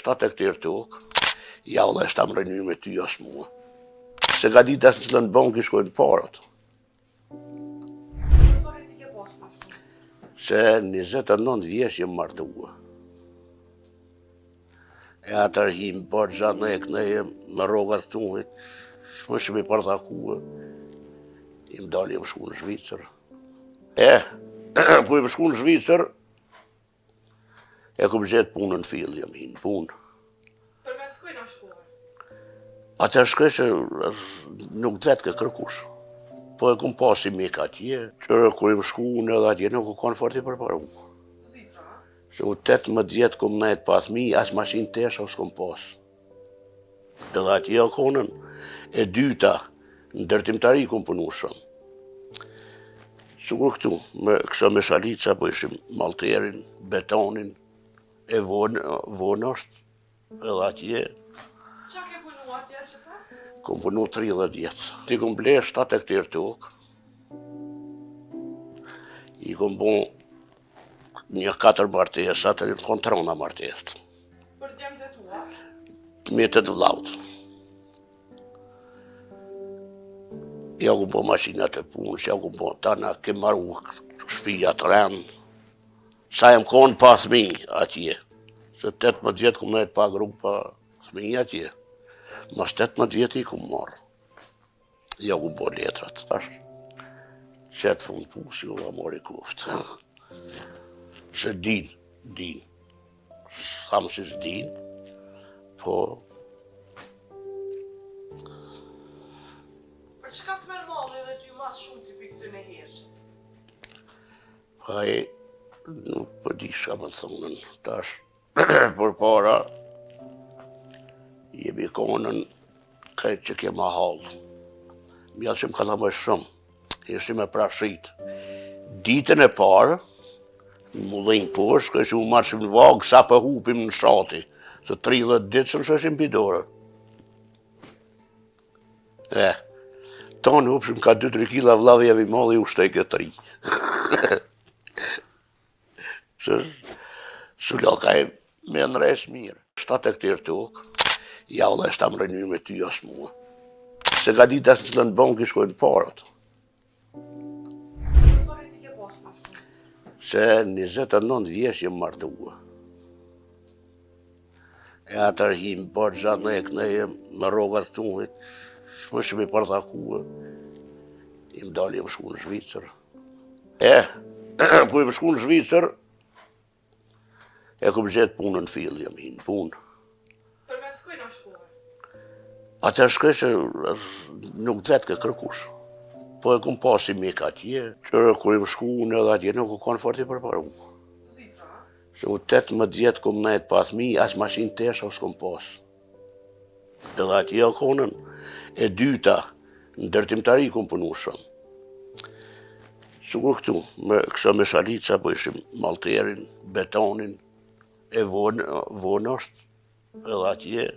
7 hektar tokë, ja valla s'ta më rëny me ty as mua. Se ka ditë as në cilën bank i shkojnë parat. Sa vjet i ke pas më shumë? Se 29 vjeç jem martua. E atër him bërë gjatë në e këneje me rogat të tunit, shmë që me partakua, im dalë jem shku në Zvicër. Ku jem shku në Zvicër, e kom gjetë punën në fill, jem hinë punë. Për mes kujna shkuar? Atër shkoj që nuk vetë ke kërkush. Po e kom pasi mik atje, që ku jem shku në edhe atje nuk u kanë fort i përparu. Zitra, ha? Se u 18 vjetë kom nejtë pa thmi, as mashin tesha s'kom pas. Edhe atje o konën, e dyta, në ndërtimtari kom punu shumë. Sukur këtu, me kësa me shalica, po ishim malterin, betonin, e vonë është, edhe atje, Qa ke punu atje që fa? kom punu 30 vjetë. Ti kom ble 7 hektar tokë, i kom bu një 4 martesa, të rinë kontrona martesë. Për djemë të tua? Me të vllautë. Ja ku po mashinat e punës, ja ku po tana, ke marru shpija të rënë. Sa jem konë pa thmi atje. Se 18 vjetë ku nejtë pa grupa thmi atje. Mas 18 vjetë i ku marrë. Ja ku po letrat. Ashtë qëtë fund pusi u dha mori kuftë. Se din. Thamë si s'din, po Për çka të merr malli dhe ty mas shumë t'i pikë të hershit? Haj, nuk po di shka më thonën tash. Për para, jemi konën këtë që kema halë. Mjallë që më ka tha më shumë, ishim e prashit. Ditën e parë, në mullin poshtë, kështë u marshim në vagë, sa për hupim në shati. Se 30 ditë që në shëshim pidore. Tonë hupshim ka 2-3 kila vladhe jemi malli u shtej këtë 3. Sulaka e me nres mirë. 7 hektar tokë, ja valla s'ta më rëny me ty as mua. Se ka ditë as në cilën bank i shkojnë parat. Sa vjet i ke pas më shumë? Se 29 vjeç jem martua. E atër him bërë gjatë në e këneje me rogat të tunit, shmë që me partakua, im dalë jem shku në Zvicër. Ku jem shku në Zvicër, e kom gjetë punën në fill, jem hinë punë. Për mes kujna shkuar? Atër shkoj që nuk vetë ke kërkush. Po e kom pasi mik atje, që ku jem shku në edhe atje nuk u kanë fort i përparu. Zitra, ha? Se u 18 vjetë kom nejtë pa thmi, as mashin tesha s'kom pas. Edhe atje o konën, e dyta, në ndërtimtari kom punu shumë. Sukur këtu, me kësa me shalica, po ishim malterin, betonin, e vonë është, edhe atje,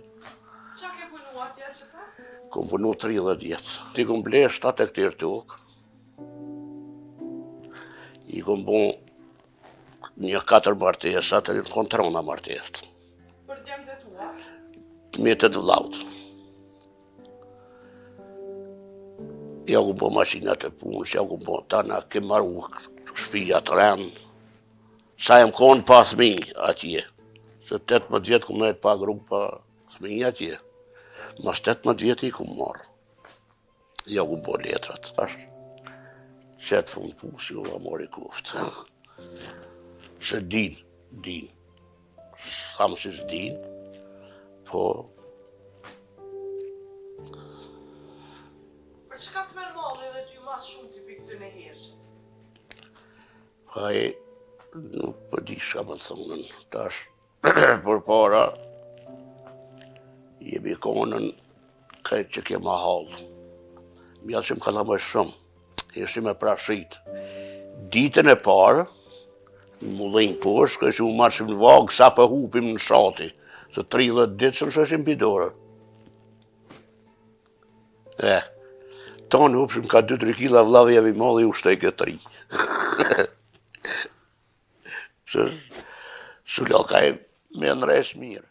Qa ke punu atje që fa? kom punu 30 vjetë. Ti kom ble 7 hektar tokë, i kom bu një 4 martesa, të rinë kontrona martesë. Për djemë të tua? Me të vllautë. Ja ku po mashinat e punës, ja ku po tana, ke marru shpija të rënë. Sa jem konë pa thmi atje. Se 18 vjetë ku nejtë pa grupa thmi atje. Mas 18 vjetë i ku marrë. Ja ku po letrat. Ashtë qëtë fund pusi u dha mori kuftë. Se din. Thamë si s'din, po Për çka të merr malli dhe ty mas shumë t'i pikë të hershit? haj, nuk po di shka më thonën tash. Për para, jemi konën këtë që kema halë. Mjallë që më ka tha më shumë, ishim e prashit. Ditën e parë, në mullin poshtë, kështë u marshim në vagë, sa për hupim në shati. Se 30 ditë që në shëshim pidore. Tonë hupshim ka 2-3 kila vladhe jemi malli u shtej këtë 3. Sulaka e me nres mirë.